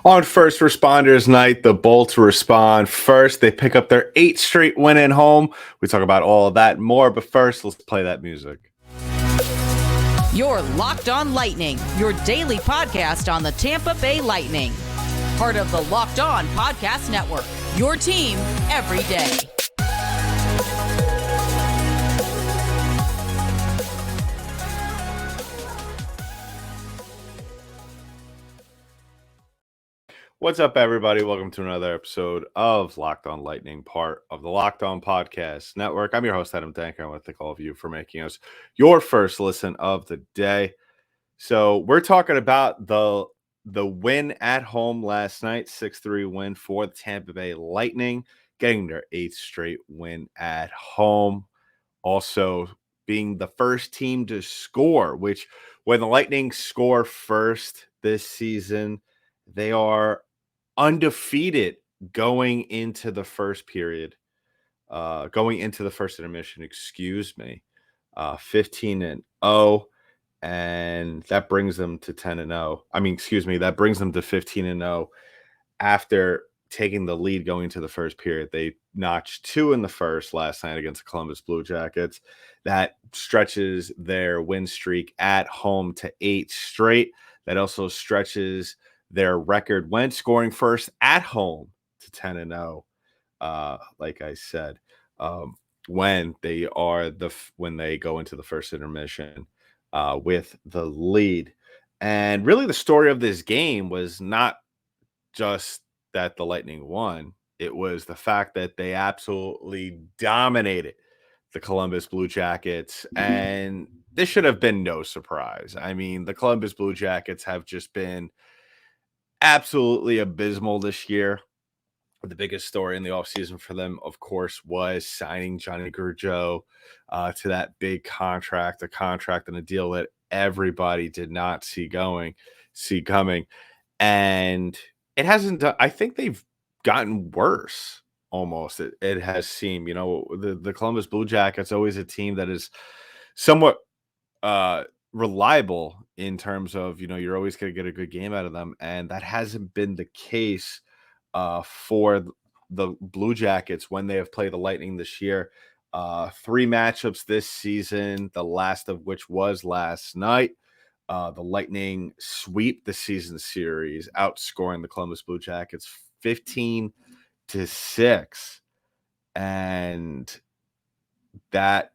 On First Responders Night, the Bolts respond first. They pick up their 8th straight win at home. We talk about all of that and more, but first, let's play that music. You're Locked On Lightning, your daily podcast on the Tampa Bay Lightning. Part of the Locked On Podcast Network, your team every day. What's up, everybody? Welcome to another episode of Locked On Lightning, part of the Locked On Podcast Network. I'm your host, Adam Danker. I want to thank all of you for making us your first listen of the day. So we're talking about the win at home last night, 6-3 win for the Tampa Bay Lightning, getting their 8th straight win at home. Also being the first team to score, which when the Lightning score first this season, they are undefeated going into the first period, going into the first intermission, 15-0, and that brings them to 10-0. That brings them to 15-0 after taking the lead going into the first period. They notched 2 in the first last night against the Columbus Blue Jackets. That stretches their win streak at home to 8 straight. That also stretches their record when scoring first at home to 10-0. Like I said, when they go into the first intermission with the lead. And really the story of this game was not just that the Lightning won. It was the fact that they absolutely dominated the Columbus Blue Jackets, and this should have been no surprise. I mean, the Columbus Blue Jackets have just been absolutely abysmal this year. The biggest story in the offseason for them, of course, was signing Johnny Gaudreau to that big contract, a contract and a deal that everybody did not see coming. And it hasn't done, I think they've gotten worse almost. It has seemed, the Columbus Blue Jackets, always a team that is somewhat reliable in terms of, you're always going to get a good game out of them. And that hasn't been the case for the Blue Jackets when they have played the Lightning this year. 3 matchups this season, the last of which was last night. The Lightning sweep the season series, outscoring the Columbus Blue Jackets 15-6. And that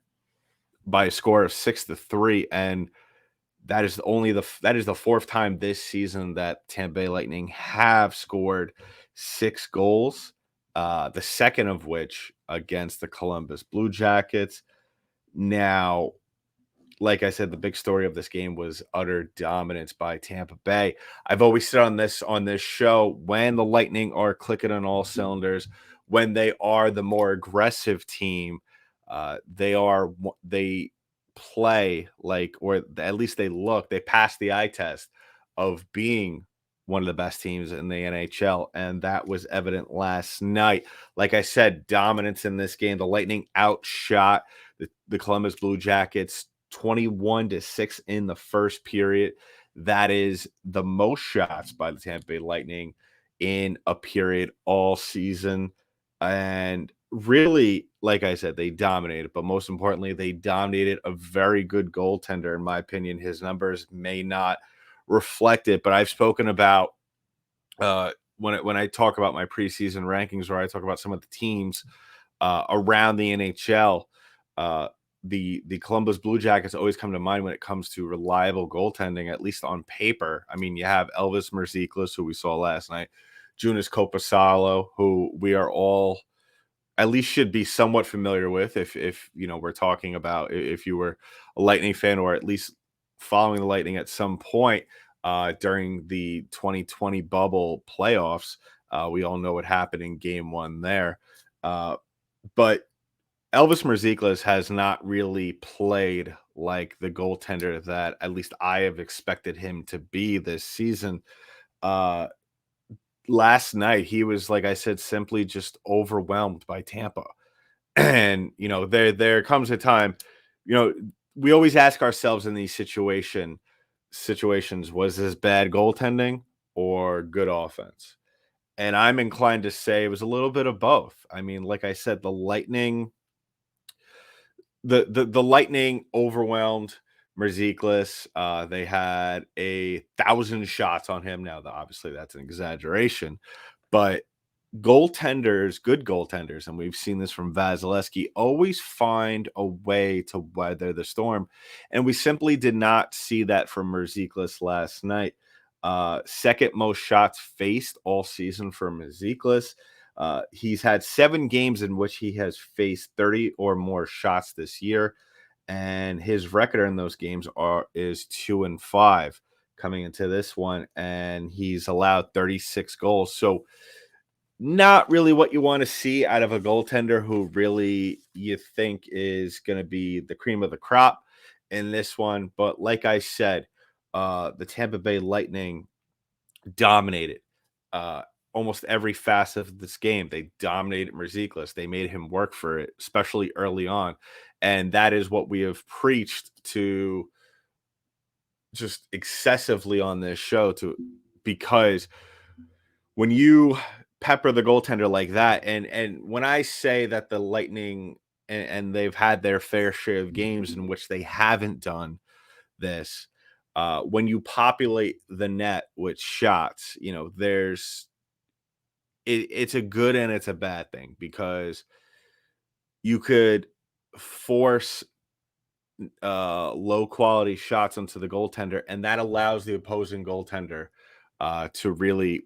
by a score of 6-3. And that is the fourth time this season that Tampa Bay Lightning have scored 6 goals. The second of which against the Columbus Blue Jackets. Now, like I said, the big story of this game was utter dominance by Tampa Bay. I've always said on this show, when the Lightning are clicking on all cylinders, when they are the more aggressive team, they play like, or at least they pass the eye test of being one of the best teams in the NHL, and that was evident last night. Like I said, dominance in this game. The Lightning outshot the Columbus Blue Jackets 21-6 in the first period. That is the most shots by the Tampa Bay Lightning in a period all season. And really, like I said, they dominated, but most importantly, they dominated a very good goaltender. In my opinion, his numbers may not reflect it, but I've spoken about when I talk about my preseason rankings, where I talk about some of the teams around the NHL. The Columbus Blue Jackets always come to mind when it comes to reliable goaltending, at least on paper. I mean, you have Elvis Merzlikins, who we saw last night, Joonas Korpisalo, who we are all at least should be somewhat familiar with. If we're talking about, if you were a Lightning fan, or at least following the Lightning at some point during the 2020 bubble playoffs. We all know what happened in Game 1 there. But Elvis Merzlikins has not really played like the goaltender that at least I have expected him to be this season. Last night, he was, like I said, simply just overwhelmed by Tampa. And, there comes a time, we always ask ourselves in these situations, was this bad goaltending or good offense? And I'm inclined to say it was a little bit of both. I mean, like I said, the Lightning, the Lightning overwhelmed Merziklis. They had 1,000 shots on him. Now, obviously, that's an exaggeration, but goaltenders, good goaltenders, and we've seen this from Vasilevsky, always find a way to weather the storm. And we simply did not see that from Merziklis last night. Second most shots faced all season for Merziklis. He's had 7 games in which he has faced 30 or more shots this year, and his record in those games is 2-5 coming into this one, and he's allowed 36 goals. So not really what you want to see out of a goaltender who really you think is going to be the cream of the crop in this one. But like I said, the Tampa Bay Lightning dominated uh, almost every facet of this game. They dominated Merziklis. They made him work for it, especially early on. And that is what we have preached to just excessively on this show, because when you pepper the goaltender like that, and when I say that the Lightning and they've had their fair share of games in which they haven't done this, when you populate the net with shots, it's a good and it's a bad thing, because you could force low quality shots onto the goaltender, and that allows the opposing goaltender to really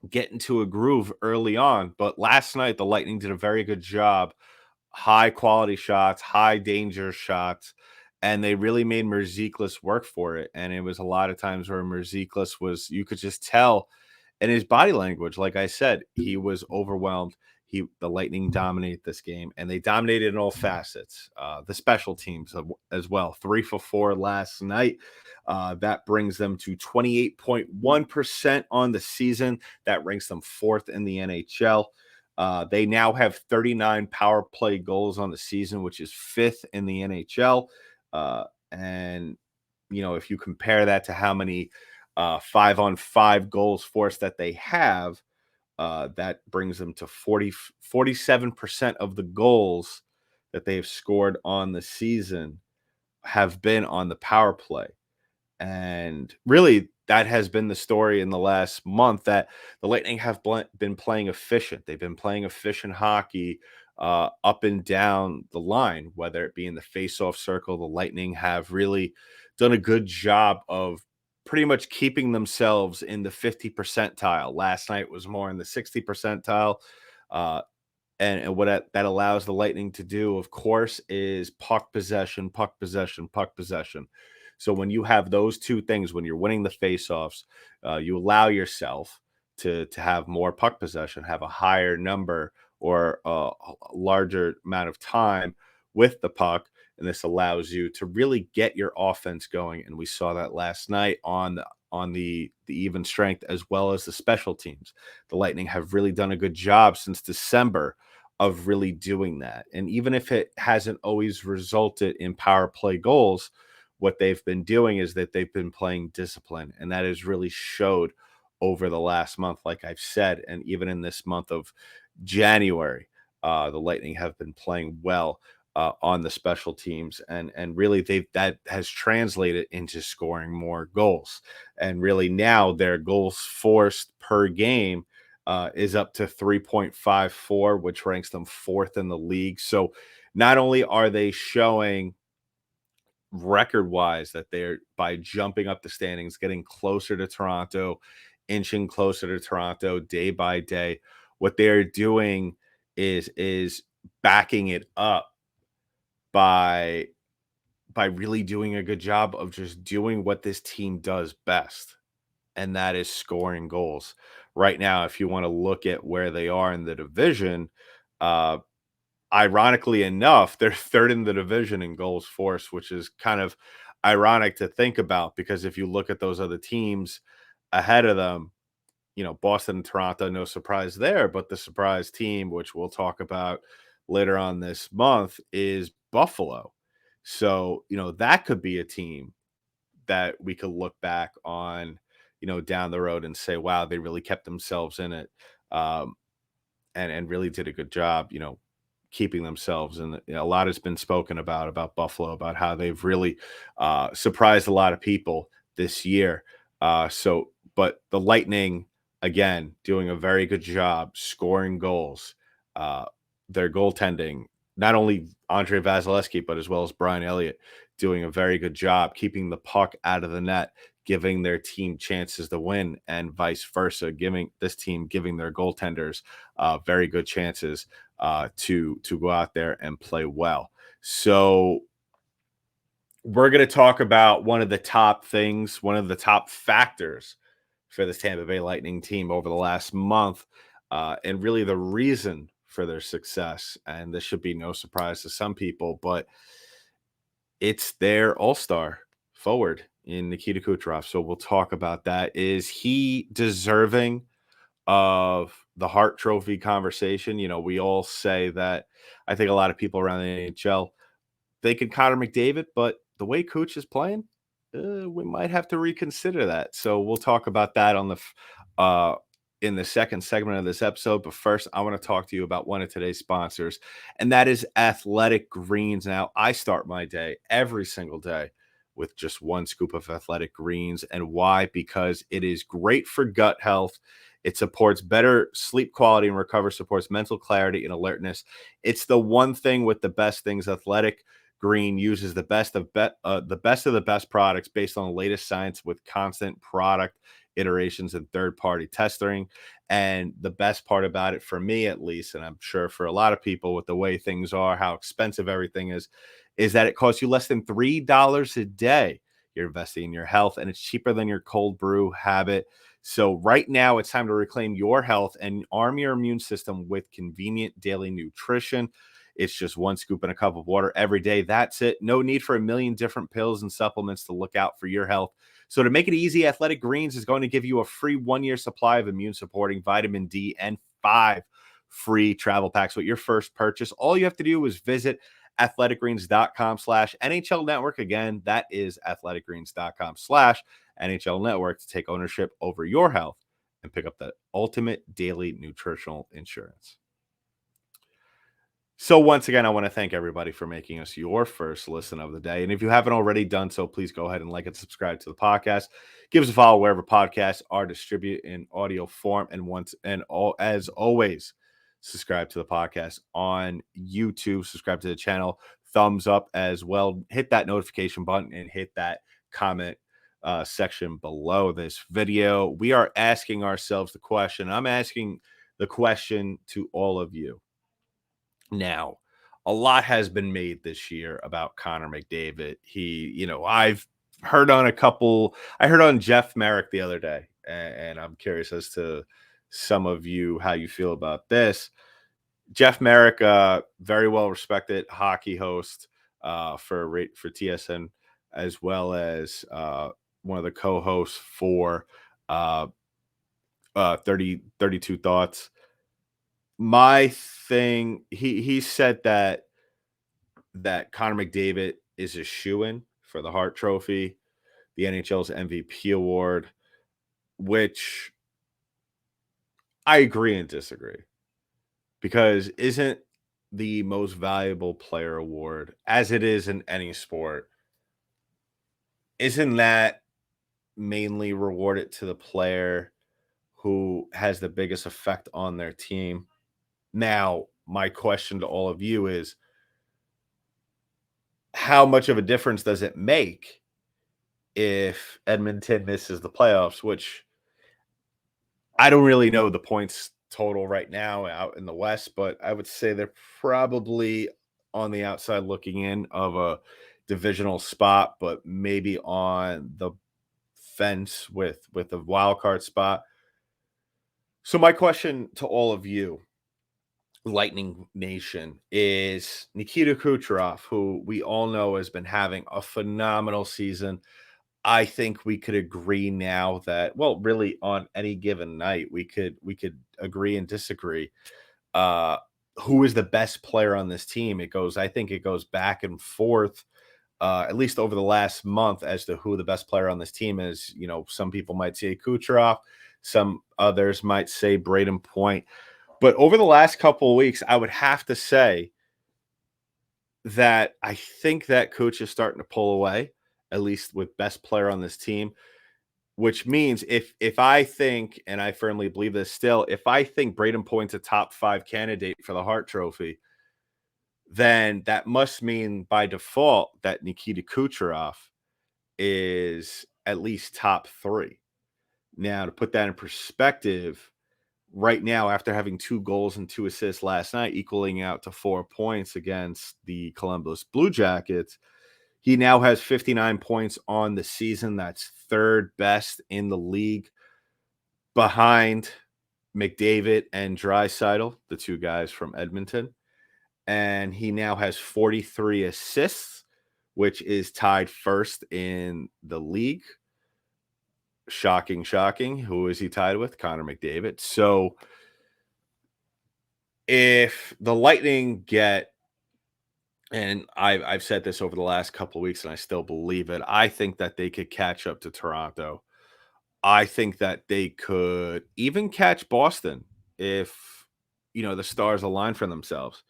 get into a groove early on. But last night, the Lightning did a very good job. High quality shots, high danger shots, and they really made Merziklis work for it. And it was a lot of times where Merziklis was, you could just tell in his body language, like I said, he was overwhelmed. The Lightning dominated this game, and they dominated in all facets. The special teams as well, 3 for 4 last night. That brings them to 28.1% on the season. That ranks them 4th in the NHL. They now have 39 power play goals on the season, which is 5th in the NHL. And if you compare that to how many 5-on-5 goals forced that they have, that brings them to 47% of the goals that they have scored on the season have been on the power play. And really, that has been the story in the last month, that the Lightning have been playing efficient. They've been playing efficient hockey up and down the line, whether it be in the faceoff circle. The Lightning have really done a good job of pretty much keeping themselves in the 50 percentile. Last night was more in the 60 percentile. Uh, and what that allows the Lightning to do, of course, is puck possession, puck possession, puck possession. So when you have those two things, when you're winning the faceoffs, you allow yourself to have more puck possession, have a higher number or a larger amount of time with the puck, and this allows you to really get your offense going. And we saw that last night on the even strength as well as the special teams. The Lightning have really done a good job since December of really doing that. And even if it hasn't always resulted in power play goals, what they've been doing is that they've been playing discipline, and that has really showed over the last month, like I've said. And even in this month of January, the Lightning have been playing well on the special teams, and really that has translated into scoring more goals. And really now their goals forced per game is up to 3.54, which ranks them 4th in the league. So not only are they showing record wise that they're, by jumping up the standings, getting closer to Toronto, inching closer to Toronto day by day, what they're doing is backing it up by really doing a good job of just doing what this team does best, and that is scoring goals. Right now, if you want to look at where they are in the division, uh, ironically enough, they're 3rd in the division in goals forced, which is kind of ironic to think about, because if you look at those other teams ahead of them, Boston and Toronto, no surprise there, but the surprise team, which we'll talk about later on this month, is Buffalo. So, that could be a team that we could look back on, down the road and say, wow, they really kept themselves in it, and really did a good job, keeping themselves. And a lot has been spoken about Buffalo, about how they've really surprised a lot of people this year. But the Lightning, again, doing a very good job scoring goals. Uh, their goaltending, not only Andre Vasilevsky, but as well as Brian Elliott, doing a very good job keeping the puck out of the net, giving their team chances to win, and vice versa, giving their goaltenders very good chances to go out there and play well. So we're going to talk about one of the top factors for this Tampa Bay Lightning team over the last month, and really the reason for their success. And this should be no surprise to some people, but it's their all-star forward in Nikita Kucherov. So we'll talk about that. Is he deserving of the Hart Trophy conversation? We all say that. I think a lot of people around the NHL thinking Connor McDavid, but the way Cooch is playing, we might have to reconsider that. So we'll talk about that in the second segment of this episode. But first, I want to talk to you about one of today's sponsors, and that is Athletic Greens. Now, I start my day every single day with just one scoop of Athletic Greens. And why? Because it is great for gut health. It supports better sleep quality and supports mental clarity and alertness. It's the one thing with the best things. Athletic Green uses the best of the best products based on the latest science, with constant product iterations and third-party testing. And the best part about it, for me at least, and I'm sure for a lot of people with the way things are, how expensive everything is that it costs you less than $3 a day. You're investing in your health, and it's cheaper than your cold brew habit. So right now, it's time to reclaim your health and arm your immune system with convenient daily nutrition. It's just one scoop in a cup of water every day. That's it. No need for a million different pills and supplements to look out for your health. So to make it easy, Athletic Greens is going to give you a free 1-year supply of immune-supporting vitamin D and 5 free travel packs with your first purchase. All you have to do is visit athleticgreens.com/NHL Network. Again, that is athleticgreens.com/NHL Network to take ownership over your health and pick up the ultimate daily nutritional insurance. So once again, I want to thank everybody for making us your first listen of the day. And if you haven't already done so, please go ahead and like and subscribe to the podcast. Give us a follow wherever podcasts are distributed in audio form. As always, subscribe to the podcast on YouTube. Subscribe to the channel. Thumbs up as well. Hit that notification button and hit that comment section below this video. We are asking ourselves the question. I'm asking the question to all of you. Now, a lot has been made this year about Connor McDavid. I've heard on I heard on Jeff Merrick the other day, and I'm curious as to some of you, how you feel about this. Jeff Merrick, very well respected hockey host for TSN, as well as one of the co-hosts for 32 Thoughts. My thing, he said that Connor McDavid is a shoo-in for the Hart Trophy, the NHL's MVP award, which I agree and disagree. Because isn't the most valuable player award, as it is in any sport, isn't that mainly rewarded to the player who has the biggest effect on their team? Now, my question to all of you is, how much of a difference does it make if Edmonton misses the playoffs, which I don't really know the points total right now out in the West, but I would say they're probably on the outside looking in of a divisional spot, but maybe on the fence with a wild card spot. So my question to all of you, Lightning Nation, is Nikita Kucherov, who we all know has been having a phenomenal season. I think we could agree now that, well, really on any given night, we could agree and disagree. Who is the best player on this team? I think it goes back and forth. at least over the last month, as to who the best player on this team is. Some people might say Kucherov, some others might say Braden Point. But over the last couple of weeks, I would have to say that I think that Kuch is starting to pull away, at least with best player on this team. Which means if I think, and I firmly believe this still, if I think Braden Point's a top 5 candidate for the Hart Trophy, then that must mean by default that Nikita Kucherov is at least top 3. Now, to put that in perspective, right now, after having 2 goals and 2 assists last night, equaling out to 4 points against the Columbus Blue Jackets, he now has 59 points on the season. That's 3rd best in the league, behind McDavid and Draisaitl, the 2 guys from Edmonton. And he now has 43 assists, which is tied 1st in the league. Shocking. Who is he tied with? Connor McDavid. So if the Lightning get, and I've said this over the last couple of weeks and I still believe it, I think that they could catch up to Toronto. I think that they could even catch Boston if, the stars align for themselves.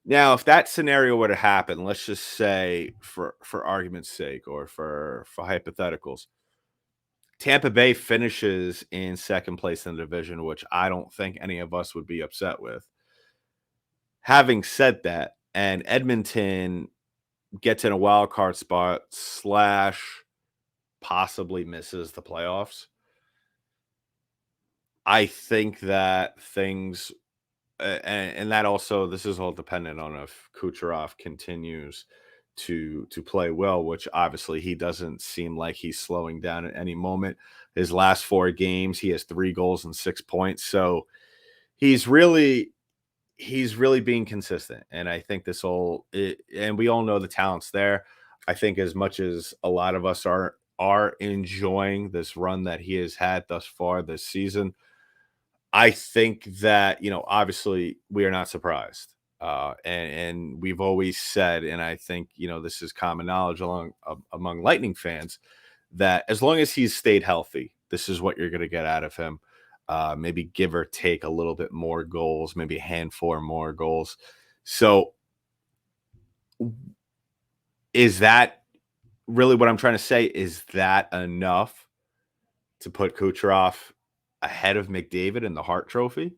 Now, if that scenario were to happen, let's just say for argument's sake, or for hypotheticals, Tampa Bay finishes in 2nd place in the division, which I don't think any of us would be upset with. Having said that, and Edmonton gets in a wild card spot / possibly misses the playoffs, I think that things, and that also, this is all dependent on if Kucherov continues to play well, which obviously he doesn't seem like he's slowing down at any moment. His last 4 games, he has 3 goals and 6 points. So he's really being consistent. And I think and we all know the talent's there. I think as much as a lot of us are enjoying this run that he has had thus far this season, I think that, obviously we are not surprised. And we've always said, and I think, this is common knowledge among Lightning fans, that as long as he's stayed healthy, this is what you're going to get out of him. Maybe give or take a little bit more goals, maybe a handful or more goals. So is that really what I'm trying to say? Is that enough to put Kucherov ahead of McDavid in the Hart Trophy?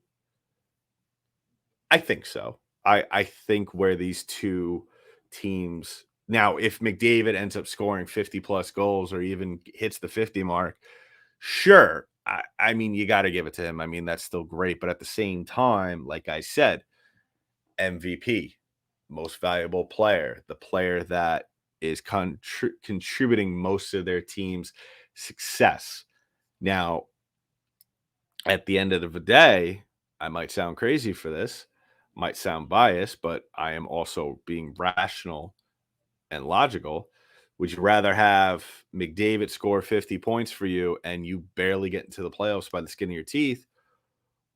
I think so. I think where these 2 teams now, if McDavid ends up scoring 50 plus goals or even hits the 50 mark, sure. I mean, you got to give it to him. I mean, that's still great. But at the same time, like I said, MVP, most valuable player, the player that is contributing most of their team's success. Now, at the end of the day, I might sound crazy for this, might sound biased, but I am also being rational and logical. Would you rather have McDavid score 50 points for you and you barely get into the playoffs by the skin of your teeth?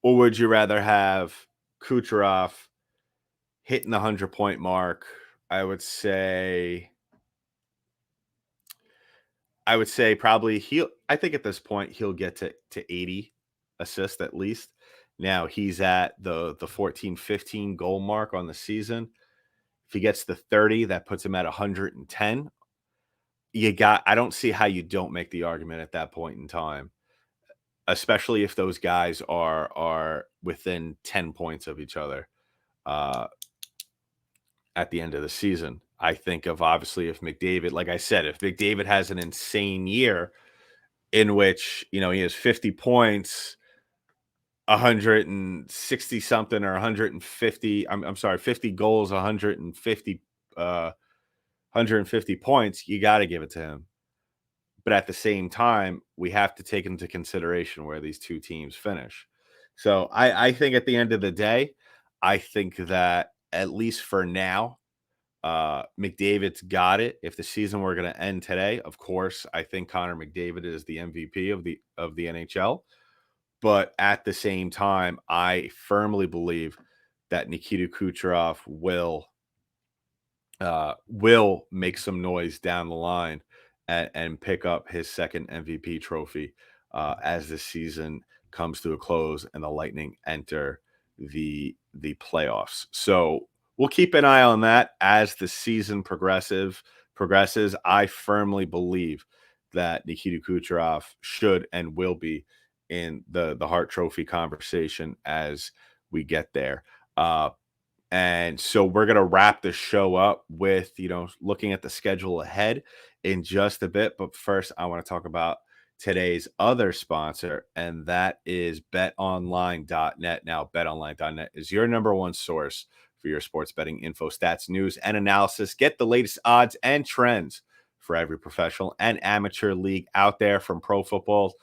Or would you rather have Kucherov hitting the 100-point mark? I would say probably I think at this point he'll get to 80 assists at least. Now he's at the 14-15 goal mark on the season. If he gets to 30, that puts him at 110. I don't see how you don't make the argument at that point in time, especially if those guys are within 10 points of each other at the end of the season. I think of, obviously, if McDavid, like I said, if McDavid has an insane year in which, he has 50 points, 160 something or 150, I'm sorry, 50 goals, 150 points, you got to give it to him. But at the same time, we have to take into consideration where these 2 teams finish. So I think at the end of the day, I think that at least for now, McDavid's got it. If the season were going to end today, of course, I think Connor McDavid is the MVP of the NHL. But at the same time, I firmly believe that Nikita Kucherov will will make some noise down the line and pick up his second MVP trophy as the season comes to a close and the Lightning enter the playoffs. So we'll keep an eye on that as the season progresses. I firmly believe that Nikita Kucherov should and will be in the Hart Trophy conversation as we get there. And so we're going to wrap the show up with, looking at the schedule ahead in just a bit. But first, I want to talk about today's other sponsor, and that is betonline.net. Now, betonline.net is your number one source for your sports betting info, stats, news, and analysis. Get the latest odds and trends for every professional and amateur league out there, from pro football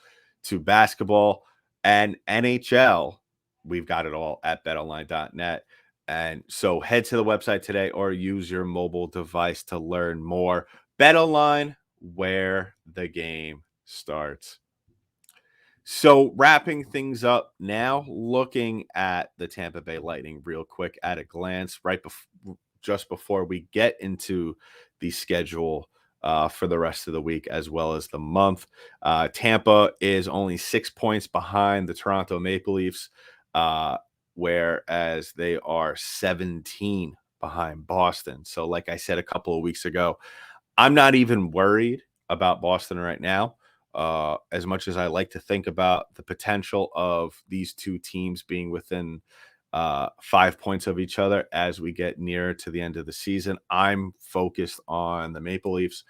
to basketball and NHL. We've got it all at betonline.net. And so head to the website today or use your mobile device to learn more. BetOnline, where the game starts. So wrapping things up now, looking at the Tampa Bay Lightning real quick at a glance, just before we get into the schedule for the rest of the week as well as the month. Tampa is only 6 points behind the Toronto Maple Leafs, whereas they are 17 behind Boston. So like I said a couple of weeks ago, I'm not even worried about Boston right now. As much as I like to think about the potential of these two teams being within 5 points of each other as we get nearer to the end of the season, I'm focused on the Maple Leafs.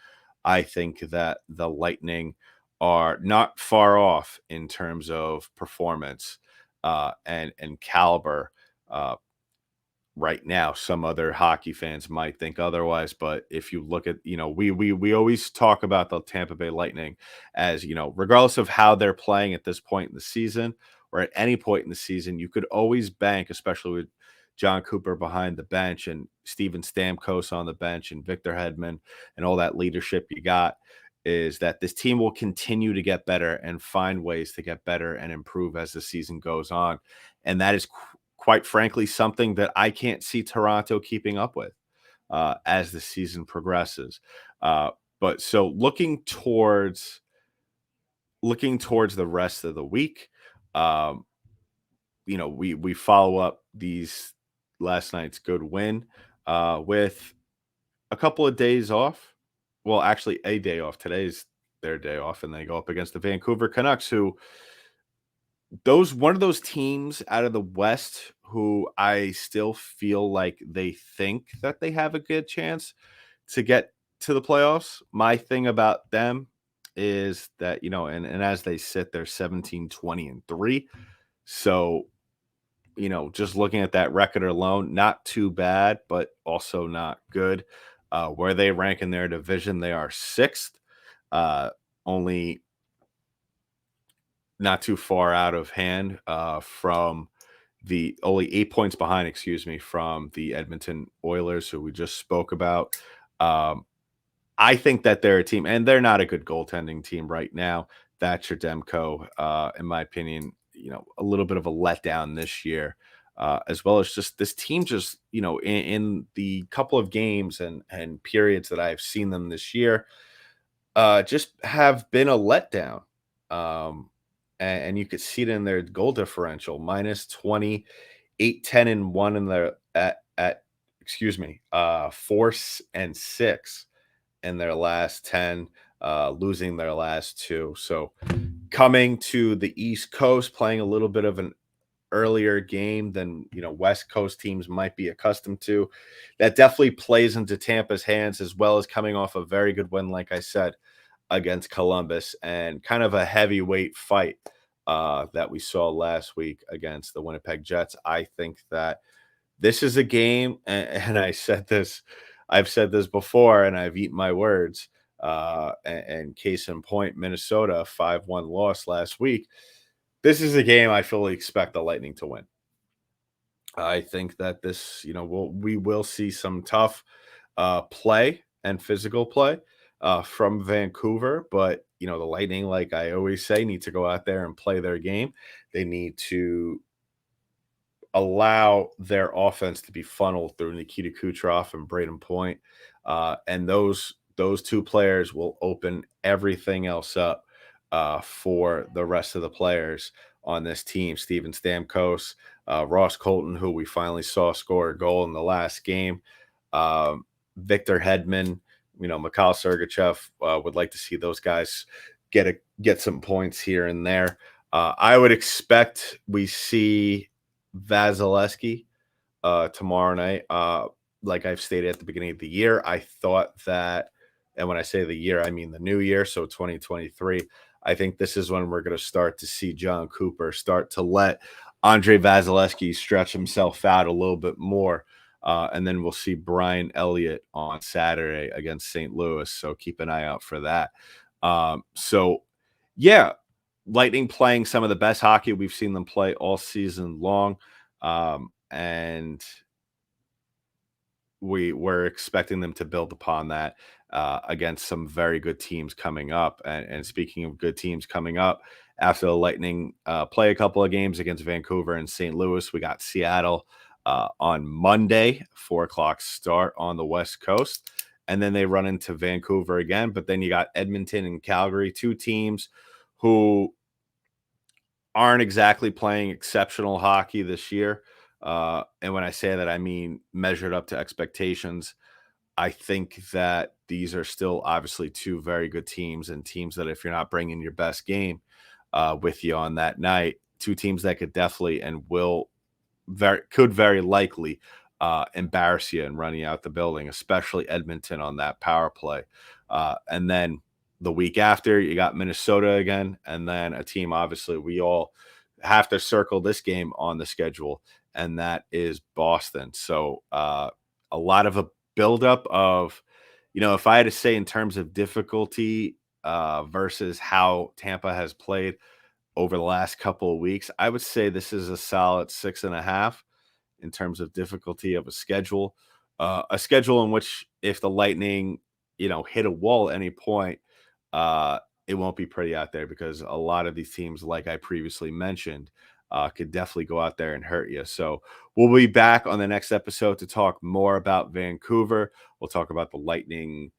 I think that the Lightning are not far off in terms of performance and caliber. Right now, some other hockey fans might think otherwise, but if you look at, we always talk about the Tampa Bay Lightning as, regardless of how they're playing at this point in the season or at any point in the season, you could always bank, especially with John Cooper behind the bench and Steven Stamkos on the bench and Victor Hedman and all that leadership you got, is that this team will continue to get better and find ways to get better and improve as the season goes on. And that is quite frankly something that I can't see Toronto keeping up with as the season progresses. But so looking towards the rest of the week, we follow up these last night's good win with a couple of days off. Well, actually, a day off. Today's their day off, and they go up against the Vancouver Canucks, who one of those teams out of the West who I still feel like they think that they have a good chance to get to the playoffs. My thing about them is that, and as they sit, they're 17, 20, and 3. So, just looking at that record alone, not too bad, but also not good. Where they rank in their division, they are 6th, only not too far out of hand from only 8 points behind, from the Edmonton Oilers, who we just spoke about. I think that they're a team, and they're not a good goaltending team right now. Thatcher Demko, in my opinion, a little bit of a letdown this year, as well as just this team just, in the couple of games and periods that I've seen them this year, just have been a letdown. And you could see it in their goal differential, minus 20, 8, 10, and 1 in their at 4 and 6 in their last 10, losing their last 2. So coming to the East Coast, playing a little bit of an earlier game than West Coast teams might be accustomed to. That definitely plays into Tampa's hands, as well as coming off a very good win, like I said, against Columbus, and kind of a heavyweight fight that we saw last week against the Winnipeg Jets. I think that this is a game, and I've said this before, and I've eaten my words. And case in point, Minnesota 5-1 loss last week. This is a game I fully expect the Lightning to win. I think that this, we will see some tough play and physical play from Vancouver, but the Lightning, like I always say, need to go out there and play their game. They need to allow their offense to be funneled through Nikita Kucherov and Braden Point. And those two players will open everything else up for the rest of the players on this team. Steven Stamkos, Ross Colton, who we finally saw score a goal in the last game, Victor Hedman, Mikhail Sergachev. Would like to see those guys get some points here and there. I would expect we see Vasilevsky tomorrow night. Like I've stated at the beginning of the year, I thought that, and when I say the year, I mean the new year, so 2023. I think this is when we're going to start to see John Cooper start to let Andre Vasilevsky stretch himself out a little bit more. And then we'll see Brian Elliott on Saturday against St. Louis. So keep an eye out for that. Yeah, Lightning playing some of the best hockey we've seen them play all season long. And we're expecting them to build upon that against some very good teams coming up. And speaking of good teams coming up, after the Lightning play a couple of games against Vancouver and St. Louis, we got Seattle on Monday, 4:00 start on the West Coast. And then they run into Vancouver again. But then you got Edmonton and Calgary, two teams who aren't exactly playing exceptional hockey this year. And when I say that, I mean measured up to expectations. I think that these are still obviously two very good teams, and teams that if you're not bringing your best game with you on that night, two teams that could definitely and could very likely embarrass you and run you out the building, especially Edmonton on that power play. And then the week after, you got Minnesota again, and then a team obviously we all have to circle this game on the schedule, and that is Boston. So a lot of a buildup of, if I had to say in terms of difficulty versus how Tampa has played over the last couple of weeks, I would say this is a solid 6.5 in terms of difficulty of a schedule. A schedule in which if the Lightning, hit a wall at any point, it won't be pretty out there, because a lot of these teams, like I previously mentioned, could definitely go out there and hurt you. So we'll be back on the next episode to talk more about Vancouver. We'll talk about the Lightning,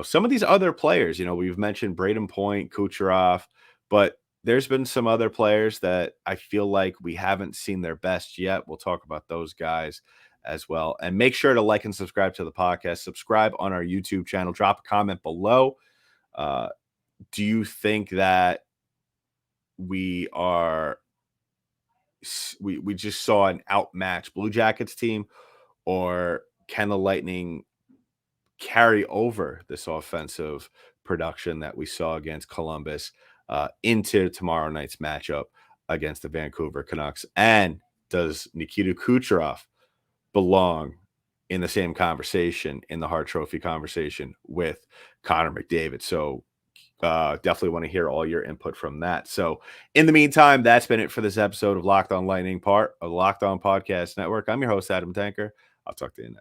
some of these other players. We've mentioned Braden Point, Kucherov, but there's been some other players that I feel like we haven't seen their best yet. We'll talk about those guys as well. And make sure to like and subscribe to the podcast. Subscribe on our YouTube channel. Drop a comment below. Do you think that we just saw an outmatched Blue Jackets team, or can the Lightning carry over this offensive production that we saw against Columbus into tomorrow night's matchup against the Vancouver Canucks? And does Nikita Kucherov belong in the same conversation, in the Hart Trophy conversation, with Connor McDavid? So definitely want to hear all your input from that. So in the meantime, that's been it for this episode of Locked On Lightning, part of the Locked On Podcast Network. I'm your host, Adam Tanker. I'll talk to you next.